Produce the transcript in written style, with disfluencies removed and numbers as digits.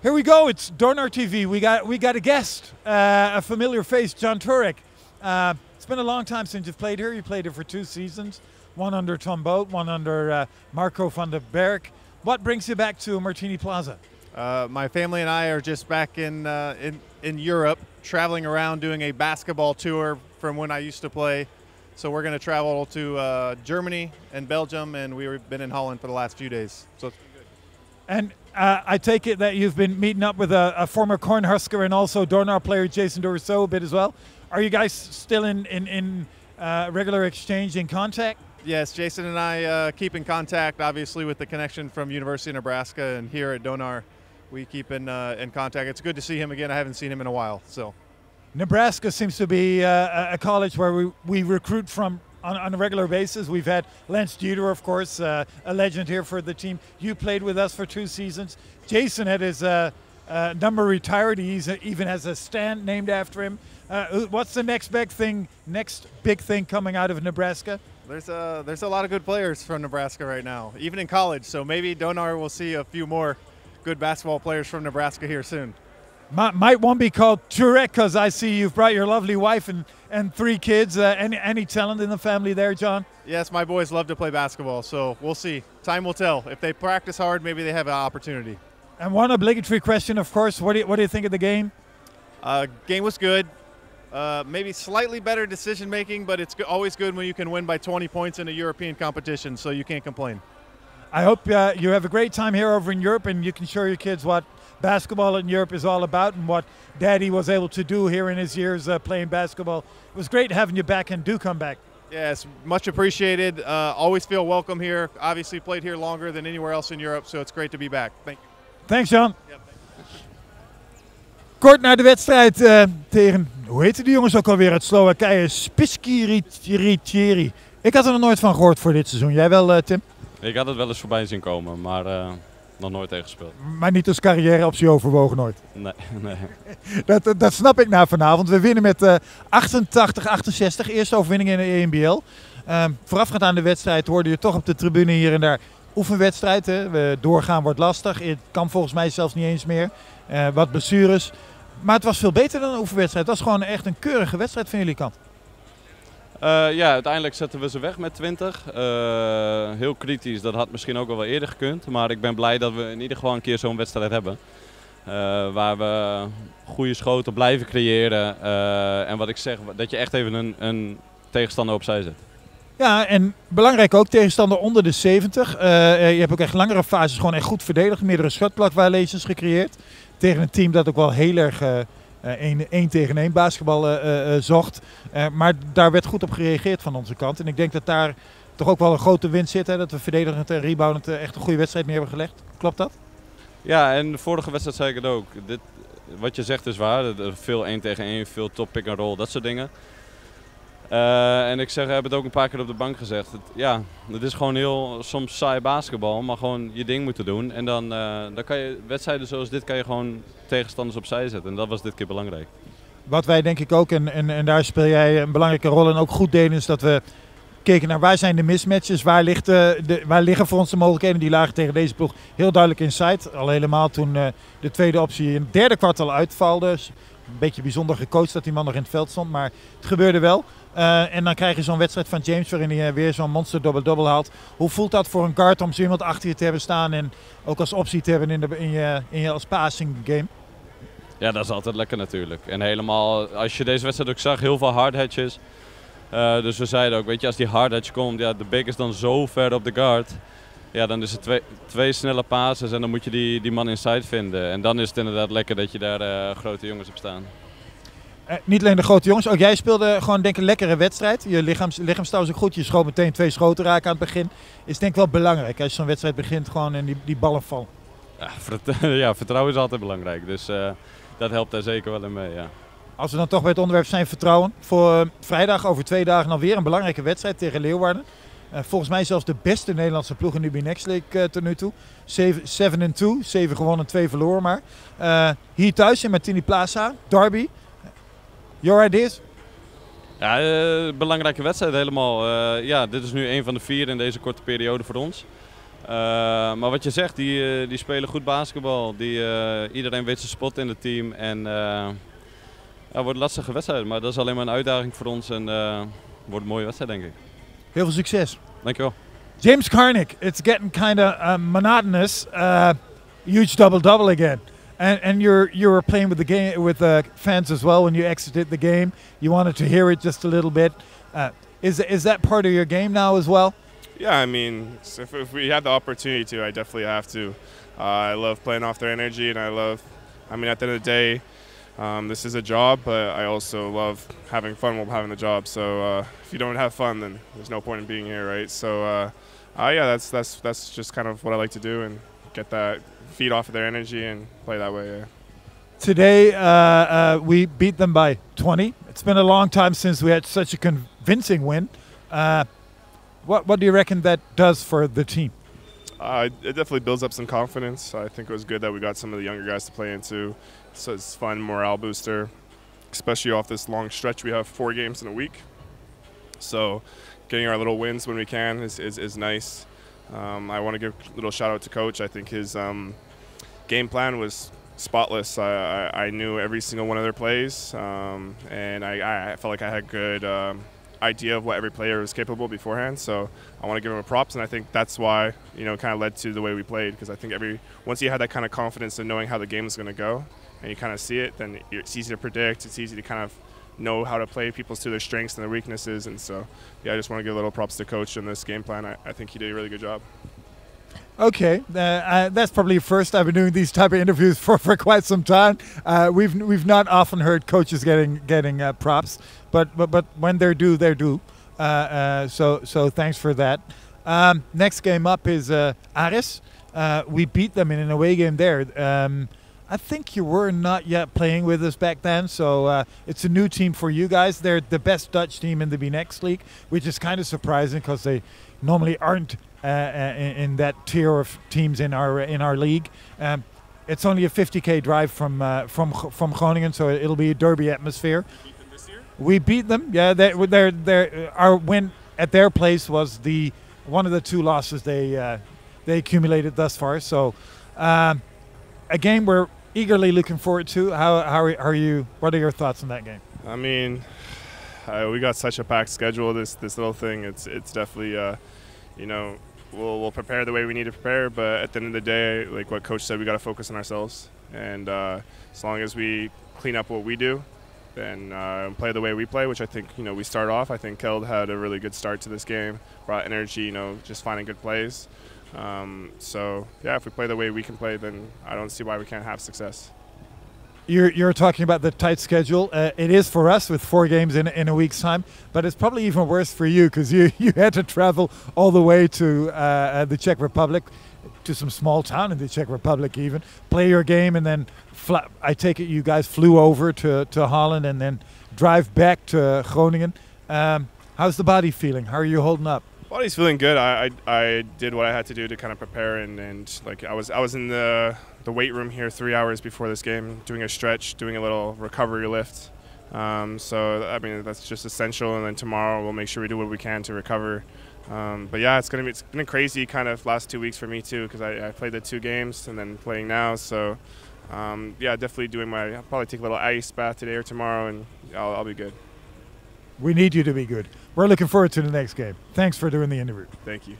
Here we go. It's DonarTV. We got a guest, a familiar face, John Turek. It's been a long time since you've played here. You played here for 2 seasons, one under Tom Boot, one under Marco van den Berg. What brings you back to Martini Plaza? My family and I are just back in Europe, traveling around doing a basketball tour from when I used to play. So we're going to travel to Germany and Belgium, and we've been in Holland for the last few days. So it's been good. And I take it that you've been meeting up with a former Cornhusker and also Donar player Jason Dorsot a bit as well. Are you guys still in regular exchange, in contact? Yes, Jason and I keep in contact, obviously, with the connection from University of Nebraska, and here at Donar, we keep in contact. It's good to see him again. I haven't seen him in a while. So, Nebraska seems to be a college where we recruit from on a regular basis. We've had Lance Jeter, of course, a legend here for the team. You played with us for 2 seasons. Jason had his number retired. He even has a stand named after him. What's the next big thing coming out of Nebraska? There's a lot of good players from Nebraska right now, even in college. So maybe Donar will see a few more good basketball players from Nebraska here soon. Might one be called Turek, because I see you've brought your lovely wife and 3 kids. Any talent in the family there, John? Yes, my boys love to play basketball, so we'll see. Time will tell. If they practice hard, maybe they have an opportunity. And one obligatory question, of course, what do you think of the game? Game was good. Maybe slightly better decision making, but it's always good when you can win by 20 points in a European competition, so you can't complain. I hope you have a great time here over in Europe, and you can show your kids what basketball in Europe is all about and what Daddy was able to do here in his years playing basketball. It was great having you back, and do come back. Yes, much appreciated. Always feel welcome here. Obviously played here longer than anywhere else in Europe, so it's great to be back. Thank you. Thanks, John. Yeah, Kort na de wedstrijd tegen, hoe heette die jongens ook alweer uit Slowakije? Spiskiritieri. Ik had er nog nooit van gehoord voor dit seizoen. Jij wel, Tim? Ik had het wel eens voorbij zien komen, maar nog nooit tegen gespeeld. Maar niet als carrièreoptie overwogen, nooit? Nee, nee. Dat snap ik na vanavond. We winnen met 88-68. Eerste overwinning in de ENBL. Voorafgaand aan de wedstrijd hoorde je toch op de tribune hier en daar oefenwedstrijd. Hè. Doorgaan wordt lastig. Het kan volgens mij zelfs niet eens meer. Wat blessures. Maar het was veel beter dan een oefenwedstrijd. Het was gewoon echt een keurige wedstrijd van jullie kant. Ja, uiteindelijk zetten we ze weg met 20. Heel kritisch, dat had misschien ook wel eerder gekund. Maar ik ben blij dat we in ieder geval een keer zo'n wedstrijd hebben. Waar we goede schoten blijven creëren. En wat ik zeg, dat je echt even een tegenstander opzij zet. Ja, en belangrijk ook, tegenstander onder de 70. Je hebt ook echt langere fases gewoon echt goed verdedigd. Meerdere shotclock violations gecreëerd. Tegen een team dat ook wel heel erg 1 tegen 1 basketbal zocht. Maar daar werd goed op gereageerd van onze kant. En ik denk dat daar toch ook wel een grote winst zit. Hè? Dat we verdedigend en reboundend echt een goede wedstrijd neer hebben gelegd. Klopt dat? Ja, en de vorige wedstrijd zei ik het ook. Wat je zegt is waar. Veel 1 tegen 1, veel top pick and roll, dat soort dingen. En ik heb het ook een paar keer op de bank gezegd. Het is gewoon heel soms saai basketbal, maar gewoon je ding moeten doen. En dan kan je wedstrijden zoals dit kan je gewoon tegenstanders opzij zetten. En dat was dit keer belangrijk. Wat wij denk ik ook, en daar speel jij een belangrijke rol en ook goed deden, is dat we keken naar waar zijn de mismatches, waar liggen voor ons de mogelijkheden. Die lagen tegen deze ploeg heel duidelijk inside. Al helemaal toen de tweede optie in het 3e kwartal uitvalde. Dus een beetje bijzonder gecoacht dat die man nog in het veld stond, maar het gebeurde wel. En dan krijg je zo'n wedstrijd van James waarin hij weer zo'n monster double-double haalt. Hoe voelt dat voor een guard om zo iemand achter je te hebben staan en ook als optie te hebben in je als passing game? Ja, dat is altijd lekker natuurlijk. En helemaal, als je deze wedstrijd ook zag, heel veel hard hedges. Dus we zeiden ook, weet je, als die hard hedge komt, ja, de big is dan zo ver op de guard. Ja, dan is het twee snelle passes en dan moet je die man inside vinden. En dan is het inderdaad lekker dat je daar grote jongens hebt staan. Niet alleen de grote jongens, ook jij speelde gewoon denk ik een lekkere wedstrijd. Je lichaamstaal is ook goed, je schoot meteen 2 schoten raken aan het begin. Is denk ik wel belangrijk als je zo'n wedstrijd begint gewoon en die ballen vallen. Ja, vertrouwen is altijd belangrijk, dus dat helpt daar zeker wel in mee, ja. Als we dan toch bij het onderwerp zijn vertrouwen. Voor vrijdag over 2 dagen alweer een belangrijke wedstrijd tegen Leeuwarden. Volgens mij zelfs de beste Nederlandse ploeg in de Next League tot nu toe. 7-2, 7 gewonnen, 2 verloren maar. Hier thuis in Martini Plaza, derby. Your ideas? Ja, belangrijke wedstrijd helemaal. Ja, dit is nu een van de 4 in deze korte periode voor ons. Maar wat je zegt, die spelen goed basketbal. Iedereen weet zijn spot in het team. En het wordt een lastige wedstrijd, maar dat is alleen maar een uitdaging voor ons. En wordt een mooie wedstrijd, denk ik. Heel veel succes. Dankjewel. James Karnick, it's getting kind of monotonous. Huge double-double again. And you were playing with the game with the fans as well when you exited the game. You wanted to hear it just a little bit. Is that part of your game now as well? Yeah, I mean, if we have the opportunity to, I definitely have to. I love playing off their energy, and I mean, at the end of the day, this is a job, but I also love having fun while having the job. So if you don't have fun, then there's no point in being here, right? So yeah, that's just kind of what I like to do, and get that feed off of their energy and play that way. Yeah. Today we beat them by 20. It's been a long time since we had such a convincing win. What do you reckon that does for the team? It definitely builds up some confidence. I think it was good that we got some of the younger guys to play into. So it's fun, morale booster, especially off this long stretch. We have 4 games in a week. So getting our little wins when we can is nice. I want to give a little shout out to Coach. I think his game plan was spotless. I knew every single one of their plays, and I felt like I had good idea of what every player was capable beforehand. So I want to give him a props, and I think that's why, you know, kind of led to the way we played, because I think once you have that kind of confidence in knowing how the game is going to go, and you kind of see it, then it's easy to predict. It's easy to kind of know how to play people to their strengths and their weaknesses. And so, yeah, I just want to give a little props to Coach in this game plan. I think he did a really good job. Okay, that's probably first. I've been doing these type of interviews for quite some time. We've not often heard coaches getting props, but when they're due, they're due. So thanks for that. Next game up is Aris. We beat them in an away game there. I think you were not yet playing with us back then, so it's a new team for you guys. They're the best Dutch team in the B-Next League, which is kind of surprising because they normally aren't in that tier of teams in our league. It's only a 50k drive from Groningen, so it'll be a derby atmosphere. You beat them this year? We beat them. Yeah, our win at their place was one of the 2 losses they accumulated thus far. So a game we're eagerly looking forward to. How are you? What are your thoughts on that game? I mean, we got such a packed schedule. This little thing, it's definitely, you know, we'll prepare the way we need to prepare. But at the end of the day, like what Coach said, we got to focus on ourselves. And as long as we clean up what we do, then play the way we play, which I think, you know, we start off. I think Keld had a really good start to this game, brought energy, you know, just finding good plays. So yeah, if we play the way we can play, then I don't see why we can't have success. You're talking about the tight schedule. It is for us with 4 games in a week's time, but it's probably even worse for you because you had to travel all the way to the Czech Republic, to some small town in the Czech Republic even, play your game, and then I take it you guys flew over to Holland and then drive back to Groningen. How's the body feeling? How are you holding up? Body's feeling good. I did what I had to do to kind of prepare, and like I was in the weight room here 3 hours before this game, doing a stretch, doing a little recovery lift. So I mean that's just essential, and then tomorrow we'll make sure we do what we can to recover. But yeah, it's been a crazy kind of last 2 weeks for me too, because I played the 2 games and then playing now. So yeah, definitely I'll probably take a little ice bath today or tomorrow, and I'll be good. We need you to be good. We're looking forward to the next game. Thanks for doing the interview. Thank you.